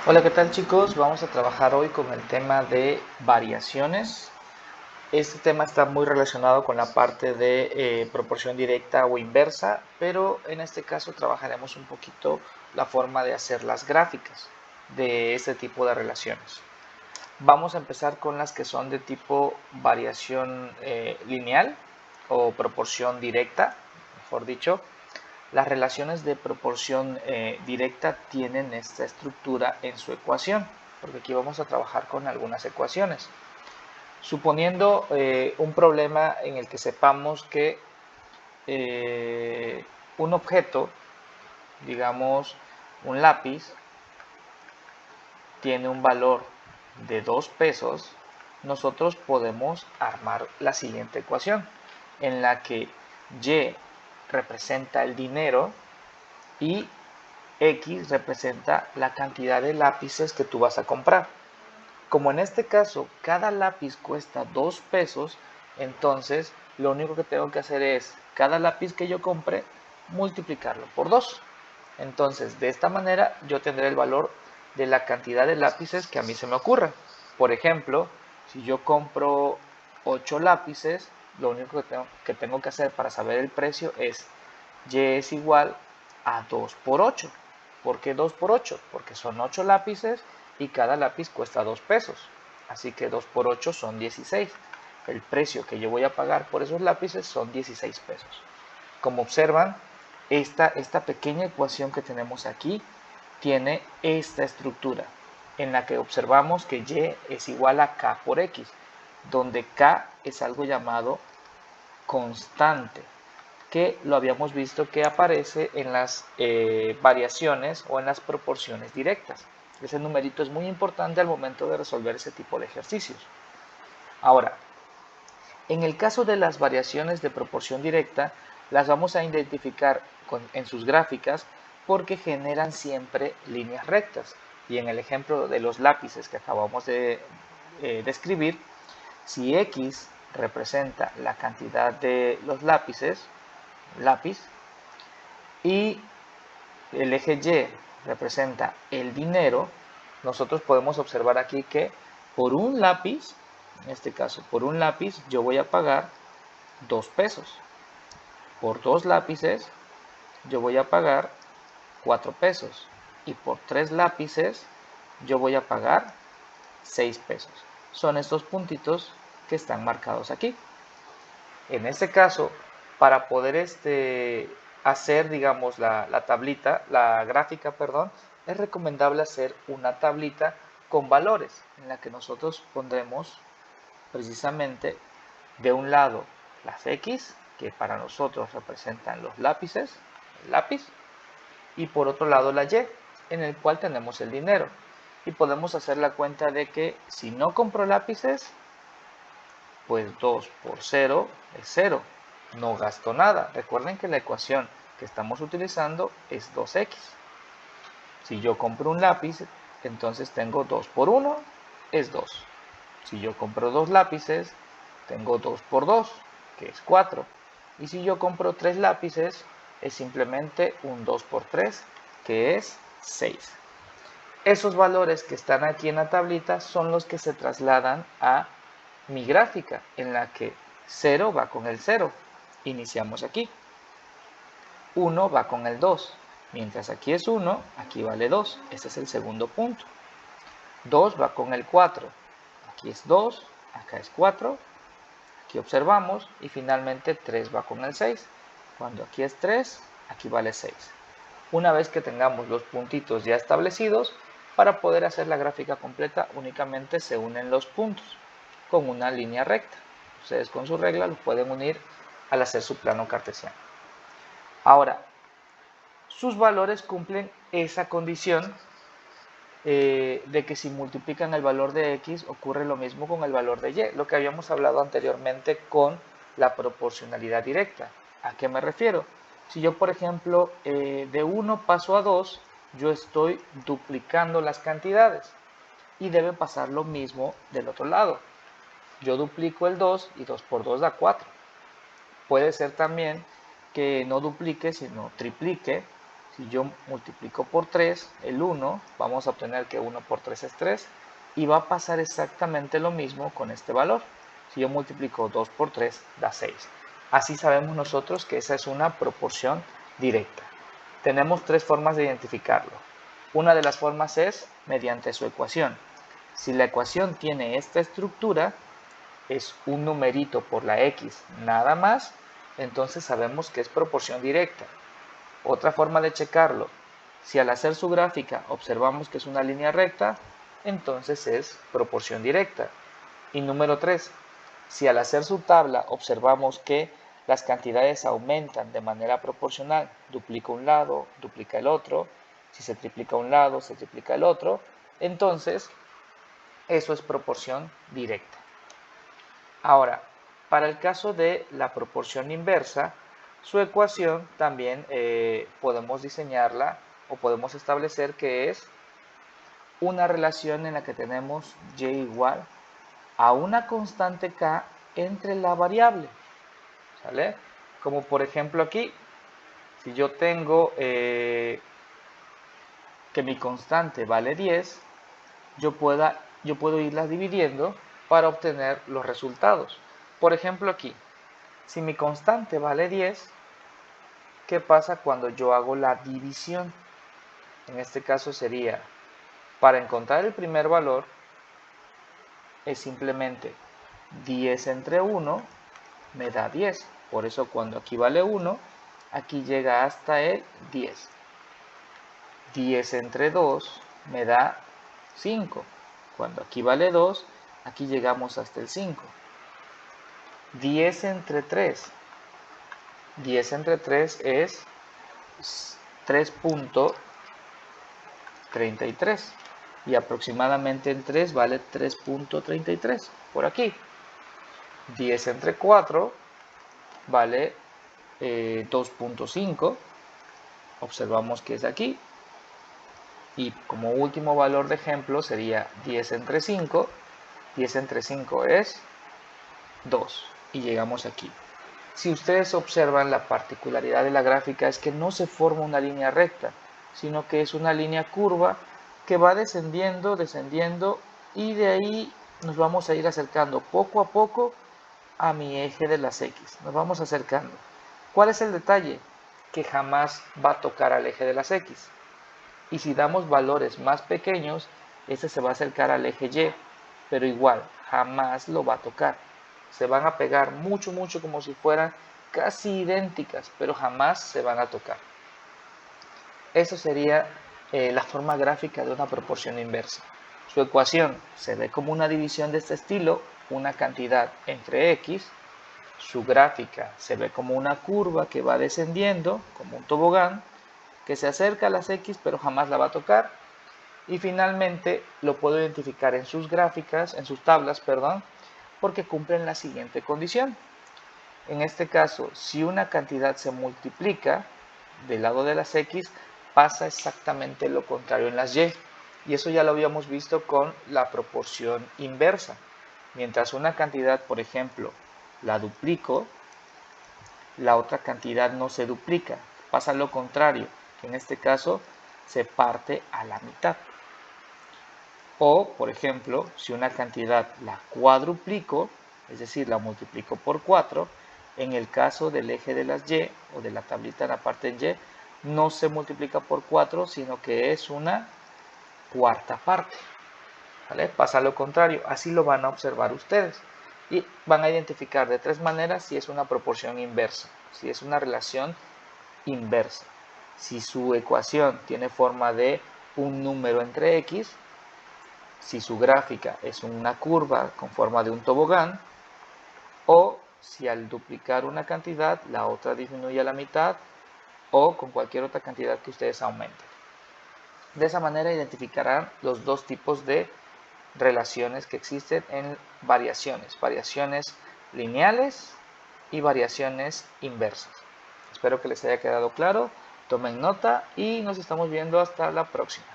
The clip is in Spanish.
Hola, ¿qué tal chicos? Vamos a trabajar hoy con el tema de variaciones. Este tema está muy relacionado con la parte de proporción directa o inversa, pero en este caso trabajaremos un poquito la forma de hacer las gráficas de este tipo de relaciones. Vamos a empezar con las que son de tipo variación lineal o proporción directa, mejor dicho. Las relaciones de proporción directa tienen esta estructura en su ecuación, porque aquí vamos a trabajar con algunas ecuaciones. Suponiendo un problema en el que sepamos que un objeto, digamos un lápiz, tiene un valor de 2 pesos, nosotros podemos armar la siguiente ecuación, en la que Y representa el dinero y X representa la cantidad de lápices que tú vas a comprar. Como en este caso cada lápiz cuesta 2 pesos, entonces lo único que tengo que hacer es cada lápiz que yo compre multiplicarlo por 2. Entonces de esta manera yo tendré el valor de la cantidad de lápices que a mí se me ocurra. Por ejemplo, si yo compro 8 lápices, lo único que tengo que hacer para saber el precio es Y es igual a 2 por 8. ¿Por qué 2 por 8? Porque son 8 lápices y cada lápiz cuesta 2 pesos. Así que 2 por 8 son 16. El precio que yo voy a pagar por esos lápices son 16 pesos. Como observan, esta pequeña ecuación que tenemos aquí tiene esta estructura en la que observamos que Y es igual a K por X, donde K es algo llamado constante, que lo habíamos visto que aparece en las variaciones o en las proporciones directas. Ese numerito es muy importante al momento de resolver ese tipo de ejercicios. Ahora, en el caso de las variaciones de proporción directa, las vamos a identificar en sus gráficas porque generan siempre líneas rectas. Y en el ejemplo de los lápices que acabamos de describir, si X representa la cantidad de los lápiz, y el eje Y representa el dinero, nosotros podemos observar aquí que por un lápiz, en este caso por un lápiz, yo voy a pagar 2 pesos. Por 2 lápices, yo voy a pagar 4 pesos. Y por 3 lápices, yo voy a pagar 6 pesos. Son estos puntitos que están marcados aquí. En este caso, para poder hacer, digamos, la tablita, la gráfica, perdón, es recomendable hacer una tablita con valores en la que nosotros pondremos precisamente de un lado las X, que para nosotros representan los lápices, el lápiz, y por otro lado la Y, en el cual tenemos el dinero. Y podemos hacer la cuenta de que si no compro lápices, pues 2 por 0 es 0. No gasto nada. Recuerden que la ecuación que estamos utilizando es 2x. Si yo compro un lápiz, entonces tengo 2 por 1 es 2. Si yo compro 2 lápices, tengo 2 por 2, que es 4. Y si yo compro 3 lápices, es simplemente un 2 por 3, que es 6. Esos valores que están aquí en la tablita son los que se trasladan a mi gráfica, en la que 0 va con el 0. Iniciamos aquí. 1 va con el 2. Mientras aquí es 1, aquí vale 2. Este es el segundo punto. 2 va con el 4. Aquí es 2, acá es 4. Aquí observamos. Y finalmente 3 va con el 6. Cuando aquí es 3, aquí vale 6. Una vez que tengamos los puntitos ya establecidos, para poder hacer la gráfica completa únicamente se unen los puntos con una línea recta. Ustedes con su regla los pueden unir al hacer su plano cartesiano. Ahora, sus valores cumplen esa condición de que si multiplican el valor de X ocurre lo mismo con el valor de Y, lo que habíamos hablado anteriormente con la proporcionalidad directa. ¿A qué me refiero? Si yo, por ejemplo, de 1 paso a 2, yo estoy duplicando las cantidades y debe pasar lo mismo del otro lado. Yo duplico el 2 y 2 por 2 da 4. Puede ser también que no duplique, sino triplique. Si yo multiplico por 3, el 1, vamos a obtener que 1 por 3 es 3, y va a pasar exactamente lo mismo con este valor. Si yo multiplico 2 por 3, da 6. Así sabemos nosotros que esa es una proporción directa. Tenemos tres formas de identificarlo. Una de las formas es mediante su ecuación. Si la ecuación tiene esta estructura, es un numerito por la x nada más, entonces sabemos que es proporción directa. Otra forma de checarlo, si al hacer su gráfica observamos que es una línea recta, entonces es proporción directa. Y número 3, si al hacer su tabla observamos que las cantidades aumentan de manera proporcional, duplica un lado, duplica el otro, si se triplica un lado, se triplica el otro, entonces eso es proporción directa. Ahora, para el caso de la proporción inversa, su ecuación también podemos diseñarla o podemos establecer que es una relación en la que tenemos y igual a una constante k entre la variable, ¿sale? Como por ejemplo aquí, si yo tengo que mi constante vale 10, yo puedo irlas dividiendo para obtener los resultados. Por ejemplo aquí, si mi constante vale 10, ¿qué pasa cuando yo hago la división? En este caso sería, para encontrar el primer valor, es simplemente 10 entre 1 me da 10. Por eso cuando aquí vale 1, aquí llega hasta el 10. 10 entre 2 me da 5. Cuando aquí vale 2, aquí llegamos hasta el 5. 10 entre 3. 10 entre 3 es 3.33. Y aproximadamente el 3 vale 3.33. Por aquí. 10 entre 4 vale 2.5. Observamos que es aquí. Y como último valor de ejemplo sería 10 entre 5. 10 entre 5 es 2. Y llegamos aquí. Si ustedes observan, la particularidad de la gráfica es que no se forma una línea recta, sino que es una línea curva que va descendiendo, descendiendo, y de ahí nos vamos a ir acercando poco a poco a mi eje de las X. Nos vamos acercando. ¿Cuál es el detalle? Que jamás va a tocar al eje de las X. Y si damos valores más pequeños, este se va a acercar al eje Y, pero igual, jamás lo va a tocar. Se van a pegar mucho, mucho como si fueran casi idénticas, pero jamás se van a tocar. Eso sería la forma gráfica de una proporción inversa. Su ecuación se ve como una división de este estilo, una cantidad entre x. Su gráfica se ve como una curva que va descendiendo, como un tobogán, que se acerca a las x pero jamás la va a tocar. Y finalmente lo puedo identificar en sus gráficas, en sus tablas, perdón, porque cumplen la siguiente condición. En este caso, si una cantidad se multiplica del lado de las x, pasa exactamente lo contrario en las y. Y eso ya lo habíamos visto con la proporción inversa. Mientras una cantidad, por ejemplo, la duplico, la otra cantidad no se duplica. Pasa lo contrario, que en este caso se parte a la mitad. O, por ejemplo, si una cantidad la cuadruplico, es decir, la multiplico por 4, en el caso del eje de las y o de la tablita en la parte en y, no se multiplica por 4, sino que es una cuarta parte. ¿Vale? Pasa lo contrario, así lo van a observar ustedes. Y van a identificar de tres maneras si es una proporción inversa, si es una relación inversa. Si su ecuación tiene forma de un número entre x, si su gráfica es una curva con forma de un tobogán, o si al duplicar una cantidad la otra disminuye a la mitad, o con cualquier otra cantidad que ustedes aumenten. De esa manera identificarán los dos tipos de relaciones que existen en variaciones lineales y variaciones inversas. Espero que les haya quedado claro, tomen nota y nos estamos viendo hasta la próxima.